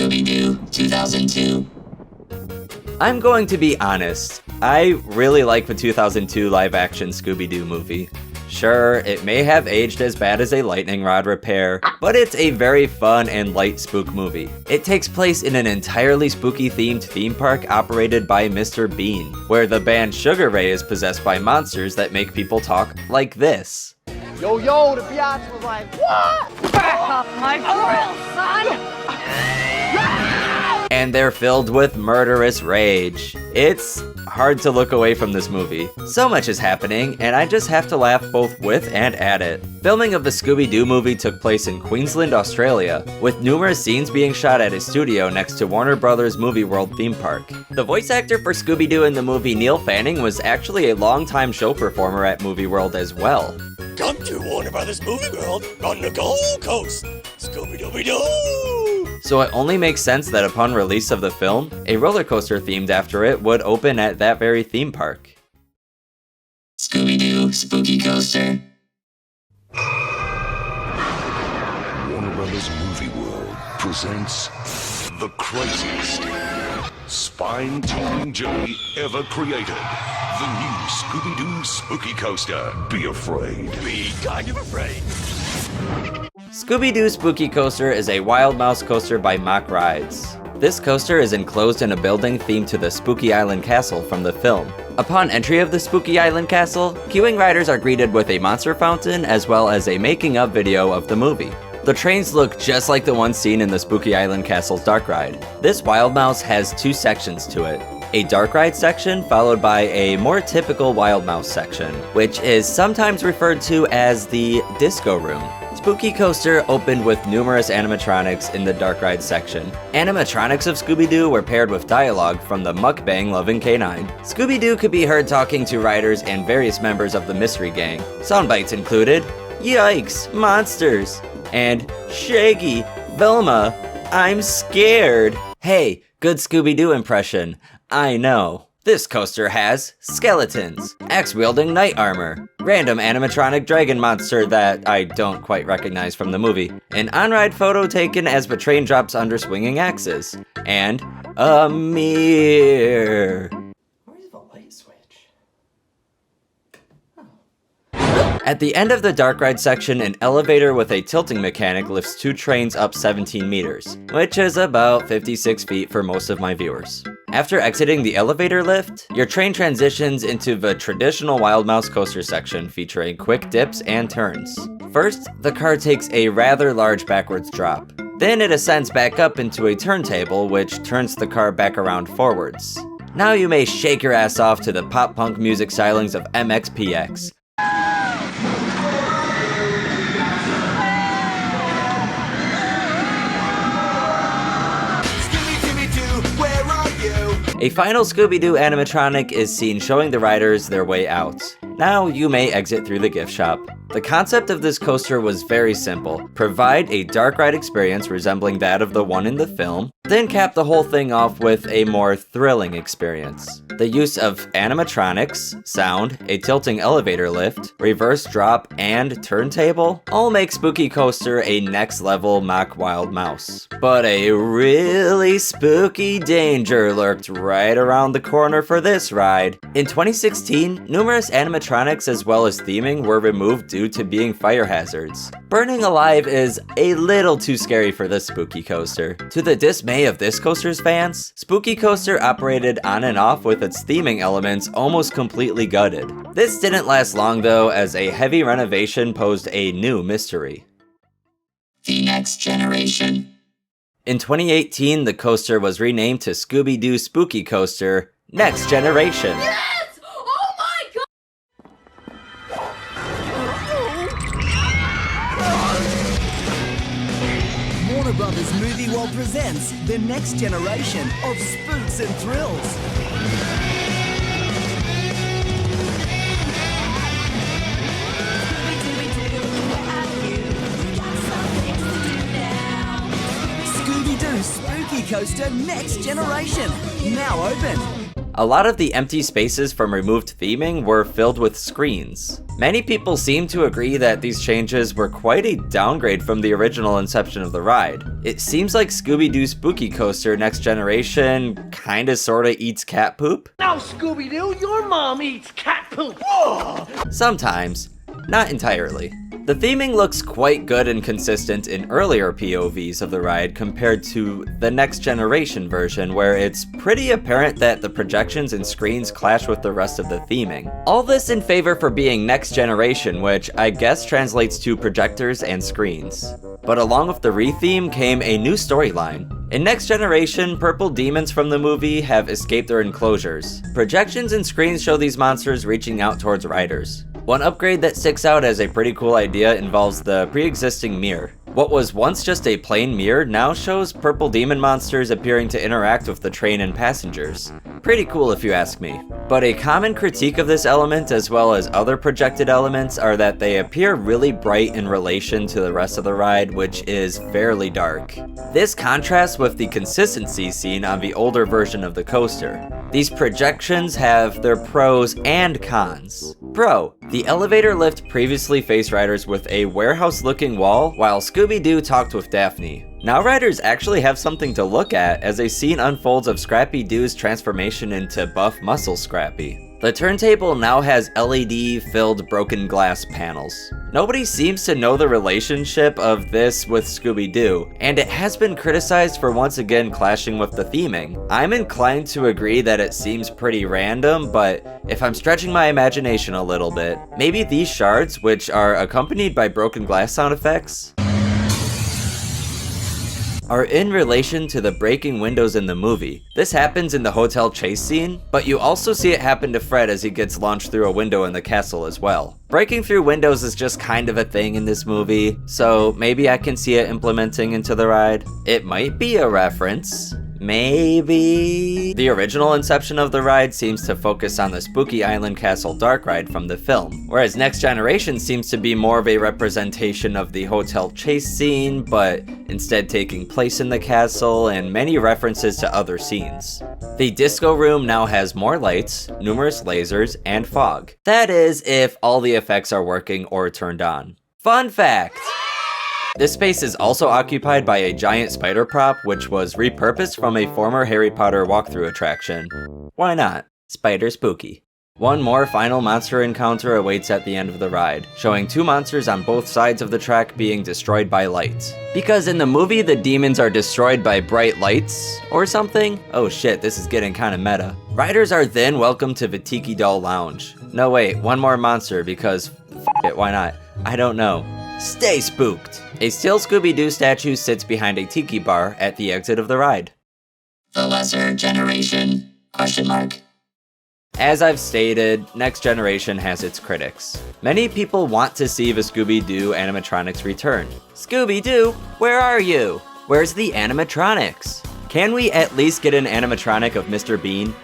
Scooby-Doo 2002. I'm going to be honest, I really like the 2002 live-action Scooby-Doo movie. Sure, it may have aged as bad as a lightning rod repair, but it's a very fun and light spook movie. It takes place in an entirely spooky-themed theme park operated by Mr. Bean, where the band Sugar Ray is possessed by monsters that make people talk like this. Yo, the biatch was like, what? Back off my grill, son! And they're filled with murderous rage. It's hard to look away from this movie. So much is happening, and I just have to laugh both with and at it. Filming of the Scooby-Doo movie took place in Queensland, Australia, with numerous scenes being shot at a studio next to Warner Brothers Movie World theme park. The voice actor for Scooby-Doo in the movie, Neil Fanning, was actually a longtime show performer at Movie World as well. Come to Warner Brothers Movie World on the Gold Coast, Scooby-Dooby-Doo! So it only makes sense that upon release of the film, a roller coaster themed after it would open at that very theme park. Scooby-Doo Spooky Coaster. Warner Brothers Movie World presents the craziest, spine-tingling journey ever created. The new Scooby-Doo Spooky Coaster. Be afraid. Be kind of afraid. Scooby-Doo Spooky Coaster is a Wild Mouse coaster by Mack Rides. This coaster is enclosed in a building themed to the Spooky Island Castle from the film. Upon entry of the Spooky Island Castle, queuing riders are greeted with a monster fountain as well as a making-of video of the movie. The trains look just like the ones seen in the Spooky Island Castle's dark ride. This Wild Mouse has two sections to it. A dark ride section followed by a more typical Wild Mouse section, which is sometimes referred to as the Disco Room. Spooky Coaster opened with numerous animatronics in the dark ride section. Animatronics of Scooby-Doo were paired with dialogue from the mukbang-loving canine. Scooby-Doo could be heard talking to riders and various members of the Mystery Gang. Soundbites included, "Yikes, monsters!" and "Shaggy, Velma, I'm scared." Hey, good Scooby-Doo impression. I know. This coaster has skeletons, axe-wielding knight armor, random animatronic dragon monster that I don't quite recognize from the movie, an on-ride photo taken as the train drops under swinging axes, and a mirror. Where's the light switch? At the end of the dark ride section, an elevator with a tilting mechanic lifts two trains up 17 meters, which is about 56 feet for most of my viewers. After exiting the elevator lift, your train transitions into the traditional Wild Mouse coaster section featuring quick dips and turns. First, the car takes a rather large backwards drop. Then it ascends back up into a turntable which turns the car back around forwards. Now you may shake your ass off to the pop-punk music stylings of MXPX. A final Scooby-Doo animatronic is seen showing the riders their way out. Now you may exit through the gift shop. The concept of this coaster was very simple. Provide a dark ride experience resembling that of the one in the film, then cap the whole thing off with a more thrilling experience. The use of animatronics, sound, a tilting elevator lift, reverse drop, and turntable all make Spooky Coaster a next level mock Wild Mouse. But a really spooky danger lurked right around the corner for this ride. In 2016, numerous animatronics as well as theming were removed due to being fire hazards. Burning alive is a little too scary for this Spooky Coaster. To the dismay of this coaster's fans, Spooky Coaster operated on and off with its theming elements almost completely gutted. This didn't last long though, as a heavy renovation posed a new mystery. The Next Generation. In 2018, the coaster was renamed to Scooby-Doo Spooky Coaster Next Generation. Yes! Oh my god! Warner Brothers Movie World presents the next generation of spooks and thrills. Scooby-Doo Spooky Coaster Next Generation, now open. A lot of the empty spaces from removed theming were filled with screens. Many people seem to agree that these changes were quite a downgrade from the original inception of the ride. It seems like Scooby-Doo Spooky Coaster Next Generation kinda sorta eats cat poop. Now, Scooby-Doo, your mom eats cat poop. Sometimes, not entirely. The theming looks quite good and consistent in earlier POVs of the ride compared to the Next Generation version, where it's pretty apparent that the projections and screens clash with the rest of the theming. All this in favor for being Next Generation, which I guess translates to projectors and screens. But along with the retheme came a new storyline. In Next Generation, purple demons from the movie have escaped their enclosures. Projections and screens show these monsters reaching out towards riders. One upgrade that sticks out as a pretty cool idea involves the pre-existing mirror. What was once just a plain mirror now shows purple demon monsters appearing to interact with the train and passengers. Pretty cool if you ask me. But a common critique of this element, as well as other projected elements, are that they appear really bright in relation to the rest of the ride, which is fairly dark. This contrasts with the consistency seen on the older version of the coaster. These projections have their pros and cons. Pro: the elevator lift previously faced riders with a warehouse-looking wall, while Scooby-Doo talked with Daphne. Now riders actually have something to look at as a scene unfolds of Scrappy-Doo's transformation into buff muscle Scrappy. The turntable now has LED-filled broken glass panels. Nobody seems to know the relationship of this with Scooby-Doo, and it has been criticized for once again clashing with the theming. I'm inclined to agree that it seems pretty random, but if I'm stretching my imagination a little bit, maybe these shards, which are accompanied by broken glass sound effects, are in relation to the breaking windows in the movie. This happens in the hotel chase scene, but you also see it happen to Fred as he gets launched through a window in the castle as well. Breaking through windows is just kind of a thing in this movie, so maybe I can see it implementing into the ride. It might be a reference. Maybe. The original inception of the ride seems to focus on the Spooky Island Castle Dark ride from the film, whereas Next Generation seems to be more of a representation of the hotel chase scene, but instead taking place in the castle and many references to other scenes. The disco room now has more lights, numerous lasers, and fog. That is, if all the effects are working or turned on. Fun fact! This space is also occupied by a giant spider prop, which was repurposed from a former Harry Potter walkthrough attraction. Why not? Spider spooky. One more final monster encounter awaits at the end of the ride, showing two monsters on both sides of the track being destroyed by lights. Because in the movie, the demons are destroyed by bright lights or something? Oh shit, this is getting kinda meta. Riders are then welcomed to the Tiki Doll Lounge. No wait, one more monster because f it, why not? I don't know. Stay spooked! A still Scooby-Doo statue sits behind a tiki bar at the exit of the ride. The Lesser Generation? ? As I've stated, Next Generation has its critics. Many people want to see the Scooby-Doo animatronics return. Scooby-Doo, where are you? Where's the animatronics? Can we at least get an animatronic of Mr. Bean?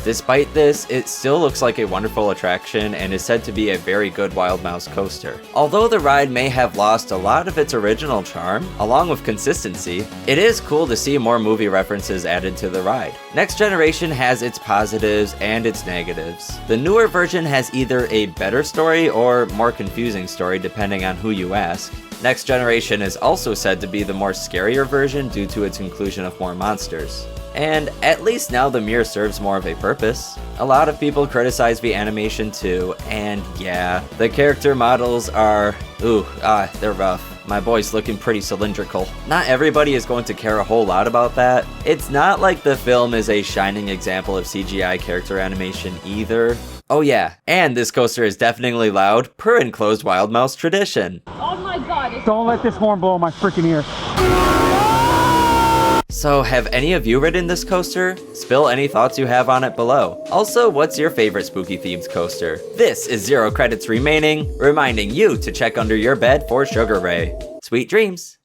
Despite this, it still looks like a wonderful attraction and is said to be a very good Wild Mouse coaster. Although the ride may have lost a lot of its original charm, along with consistency, it is cool to see more movie references added to the ride. Next Generation has its positives and its negatives. The newer version has either a better story or more confusing story depending on who you ask. Next Generation is also said to be the more scarier version due to its inclusion of more monsters. And at least now the mirror serves more of a purpose. A lot of people criticize the animation too, and yeah, the character models are, they're rough. My boy's looking pretty cylindrical. Not everybody is going to care a whole lot about that. It's not like the film is a shining example of CGI character animation either. Oh yeah, and this coaster is definitely loud, per enclosed Wild Mouse tradition. Oh my god. Don't let this horn blow my freaking ear. So have any of you ridden this coaster? Spill any thoughts you have on it below. Also, what's your favorite spooky themed coaster? This is 0 credits remaining, reminding you to check under your bed for Sugar Ray. Sweet dreams!